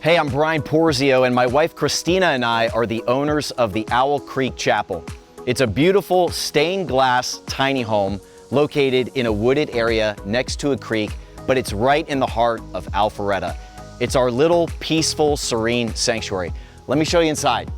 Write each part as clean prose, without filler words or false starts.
Hey, I'm Porzio, and my wife Christina and I are the owners of the Owl Creek Chapel. It's a beautiful stained glass tiny home located in a wooded area next to a creek, but it's right in the heart of Alpharetta. It's our little peaceful, serene sanctuary. Let me show you inside.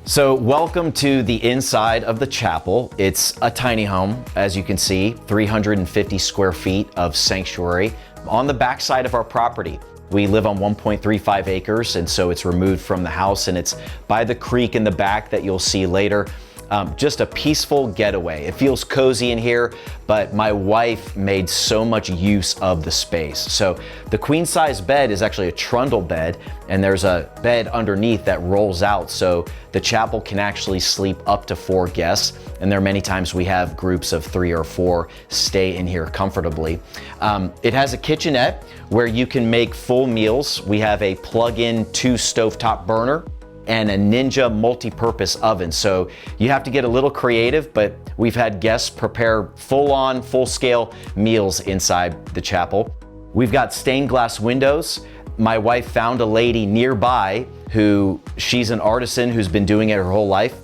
So welcome to the inside of the chapel. It's a tiny home, as you can see, 350 square feet of sanctuary on the backside of our property. We live on 1.35 acres, and so it's removed from the house, and it's by the creek in the back that you'll see later. Just a peaceful getaway. It feels cozy in here, but my wife made so much use of the space. So the queen size bed is actually a trundle bed, and there's a bed underneath that rolls out, so the chapel can actually sleep up to 4 guests. And there are many times we have groups of 3 or 4 stay in here comfortably. It has a kitchenette where you can make full meals. We have a plug-in 2 stovetop burner and a Ninja multi-purpose oven. So you have to get a little creative, but we've had guests prepare full-on, full-scale meals inside the chapel. We've got stained glass windows. My wife found a lady nearby she's an artisan who's been doing it her whole life.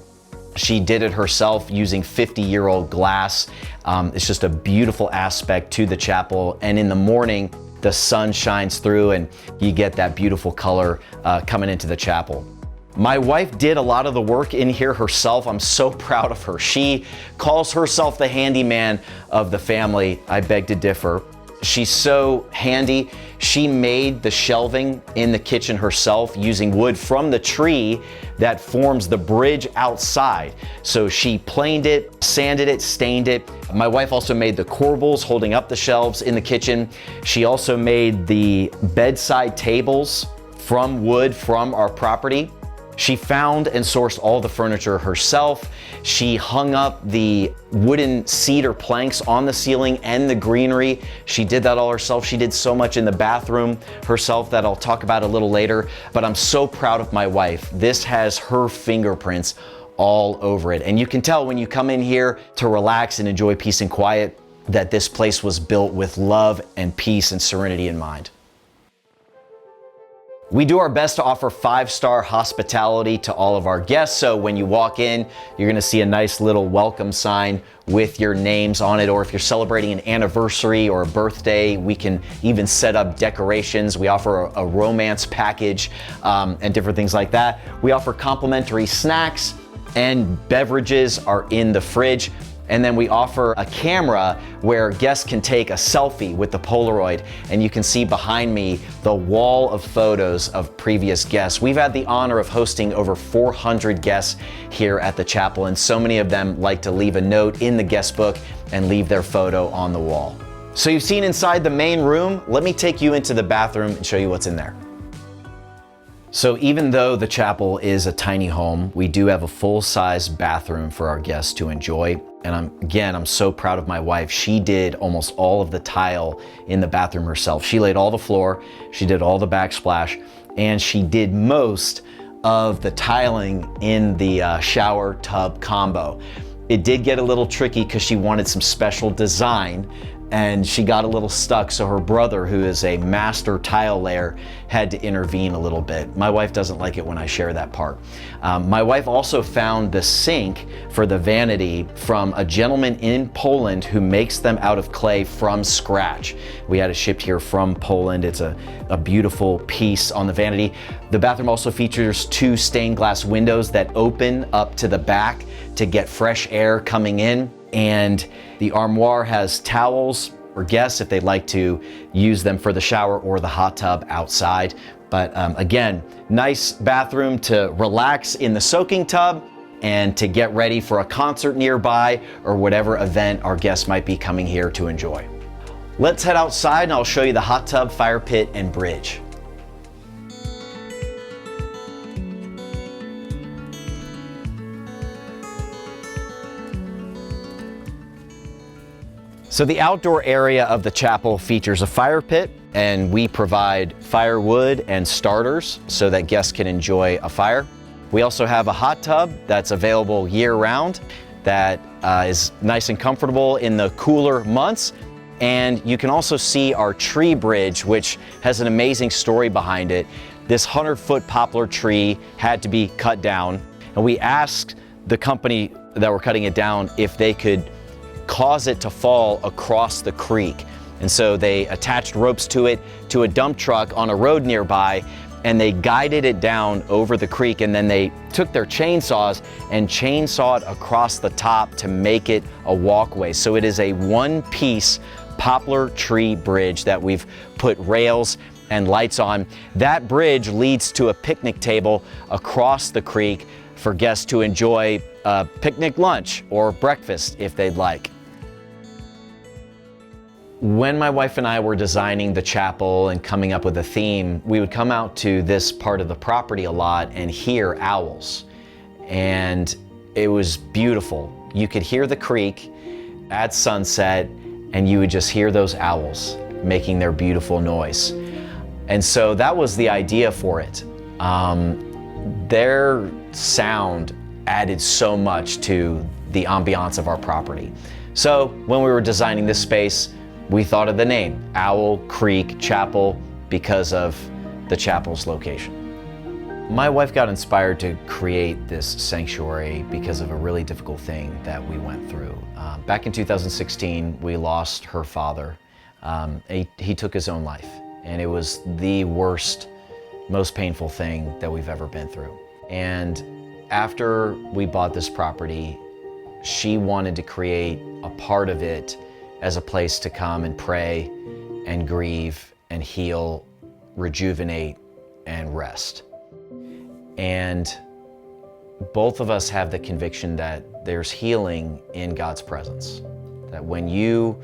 She did it herself using 50-year-old glass. It's just a beautiful aspect to the chapel. And in the morning, the sun shines through and you get that beautiful color coming into the chapel. My wife did a lot of the work in here herself. I'm so proud of her. She calls herself the handyman of the family. I beg to differ. She's so handy. She made the shelving in the kitchen herself using wood from the tree that forms the bridge outside. So she planed it, sanded it, stained it. My wife also made the corbels holding up the shelves in the kitchen. She also made the bedside tables from wood from our property. She found and sourced all the furniture herself. She hung up the wooden cedar planks on the ceiling and the greenery. She did that all herself. She did so much in the bathroom herself that I'll talk about a little later, but I'm so proud of my wife. This has her fingerprints all over it. And you can tell when you come in here to relax and enjoy peace and quiet that this place was built with love and peace and serenity in mind. We do our best to offer 5-star hospitality to all of our guests. So when you walk in, you're gonna see a nice little welcome sign with your names on it. Or if you're celebrating an anniversary or a birthday, we can even set up decorations. We offer a romance package and different things like that. We offer complimentary snacks and beverages are in the fridge. And then we offer a camera where guests can take a selfie with the Polaroid, and you can see behind me the wall of photos of previous guests. We've had the honor of hosting over 400 guests here at the chapel, and so many of them like to leave a note in the guest book and leave their photo on the wall. So you've seen inside the main room. Let me take you into the bathroom and show you what's in there. So even though the chapel is a tiny home, we do have a full-size bathroom for our guests to enjoy. And I'm so proud of my wife. She did almost all of the tile in the bathroom herself. She laid all the floor, she did all the backsplash, and she did most of the tiling in the shower tub combo. It did get a little tricky because she wanted some special design, and she got a little stuck, so her brother, who is a master tile layer, had to intervene a little bit. My wife doesn't like it when I share that part. My wife also found the sink for the vanity from a gentleman in Poland who makes them out of clay from scratch. We had it shipped here from Poland. It's a beautiful piece on the vanity. The bathroom also features 2 stained glass windows that open up to the back to get fresh air coming in. And the armoire has towels for guests if they'd like to use them for the shower or the hot tub outside. But again, nice bathroom to relax in the soaking tub and to get ready for a concert nearby or whatever event our guests might be coming here to enjoy. Let's head outside and I'll show you the hot tub, fire pit, and bridge. So the outdoor area of the chapel features a fire pit, and we provide firewood and starters so that guests can enjoy a fire. We also have a hot tub that's available year-round. that is nice and comfortable in the cooler months. And you can also see our tree bridge, which has an amazing story behind it. This 100-foot poplar tree had to be cut down, and we asked the company that were cutting it down if they could cause it to fall across the creek. And so they attached ropes to it to a dump truck on a road nearby, and they guided it down over the creek, and then they took their chainsaws and chainsawed across the top to make it a walkway. So it is a one-piece poplar tree bridge that we've put rails and lights on. That bridge leads to a picnic table across the creek for guests to enjoy a picnic lunch or breakfast if they'd like. When my wife and I were designing the chapel and coming up with a theme, we would come out to this part of the property a lot and hear owls. And it was beautiful. You could hear the creek at sunset, and you would just hear those owls making their beautiful noise. And so that was the idea for it. Their sound added so much to the ambiance of our property. So when we were designing this space, we thought of the name, Owl Creek Chapel, because of the chapel's location. My wife got inspired to create this sanctuary because of a really difficult thing that we went through. Back in 2016, we lost her father. He took his own life, and it was the worst, most painful thing that we've ever been through. And after we bought this property, she wanted to create a part of it as a place to come and pray and grieve and heal, rejuvenate and rest. And both of us have the conviction that there's healing in God's presence. That when you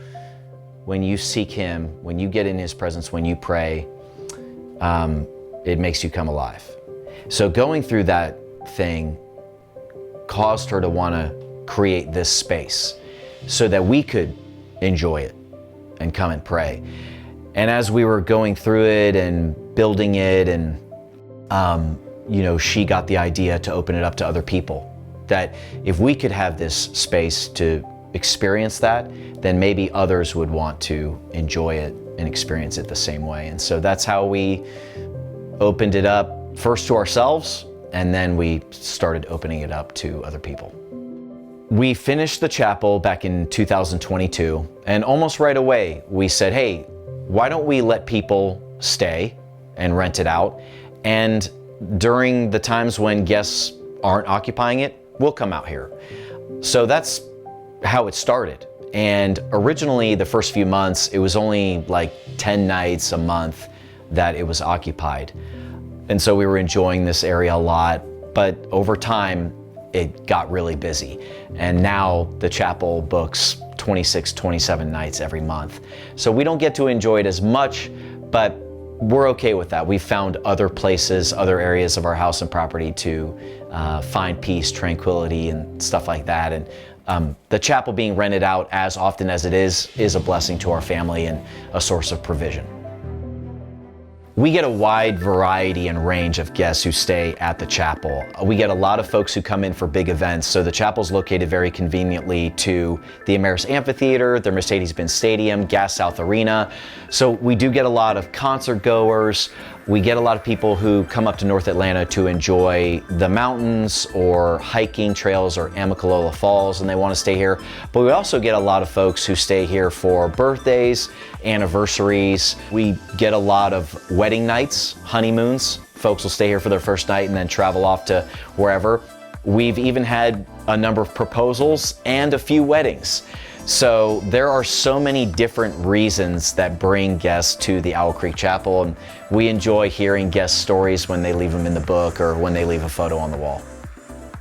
seek Him, when you get in His presence, when you pray, it makes you come alive. So going through that thing caused her to want to create this space so that we could enjoy it and come and pray. And as we were going through it and building it, and she got the idea to open it up to other people, that if we could have this space to experience that, then maybe others would want to enjoy it and experience it the same way. And so that's how we opened it up, first to ourselves, and then we started opening it up to other people. We finished the chapel back in 2022, and almost right away we said, hey, why don't we let people stay and rent it out? And during the times when guests aren't occupying it, we'll come out here. So that's how it started. And originally, the first few months, it was only like 10 nights a month that it was occupied. And so we were enjoying this area a lot, but over time, it got really busy. And now the chapel books 26, 27 nights every month. So we don't get to enjoy it as much, but we're okay with that. We've found other places, other areas of our house and property to find peace, tranquility, and stuff like that. And the chapel being rented out as often as it is a blessing to our family and a source of provision. We get a wide variety and range of guests who stay at the chapel. We get a lot of folks who come in for big events. So the chapel's located very conveniently to the Ameris Amphitheater, the Mercedes-Benz Stadium, Gas South Arena. So we do get a lot of concert goers. We get a lot of people who come up to North Atlanta to enjoy the mountains or hiking trails or Amicalola Falls, and they want to stay here. But we also get a lot of folks who stay here for birthdays, anniversaries. We get a lot of wedding nights, honeymoons. Folks will stay here for their first night and then travel off to wherever. We've even had a number of proposals and a few weddings. So there are so many different reasons that bring guests to the Owl Creek Chapel, and we enjoy hearing guest stories when they leave them in the book or when they leave a photo on the wall.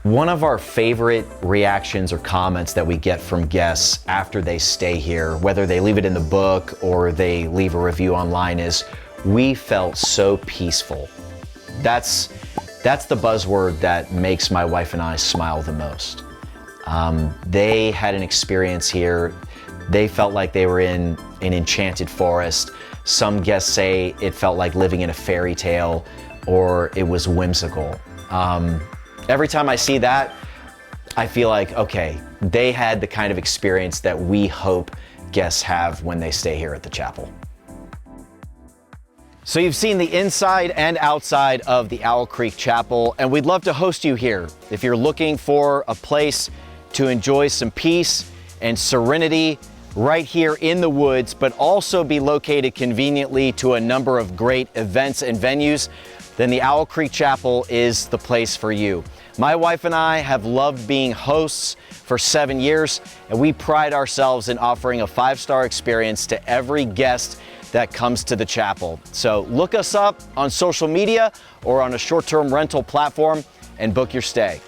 One of our favorite reactions or comments that we get from guests after they stay here, whether they leave it in the book or they leave a review online, is, "We felt so peaceful." That's the buzzword that makes my wife and I smile the most. They had an experience here. They felt like they were in an enchanted forest. Some guests say it felt like living in a fairy tale, or it was whimsical. Every time I see that, I feel like, okay, they had the kind of experience that we hope guests have when they stay here at the chapel. So you've seen the inside and outside of the Owl Creek Chapel, and we'd love to host you here. If you're looking for a place to enjoy some peace and serenity right here in the woods, but also be located conveniently to a number of great events and venues, then the Owl Creek Chapel is the place for you. My wife and I have loved being hosts for 7 years, and we pride ourselves in offering a 5-star experience to every guest that comes to the chapel. So look us up on social media or on a short-term rental platform and book your stay.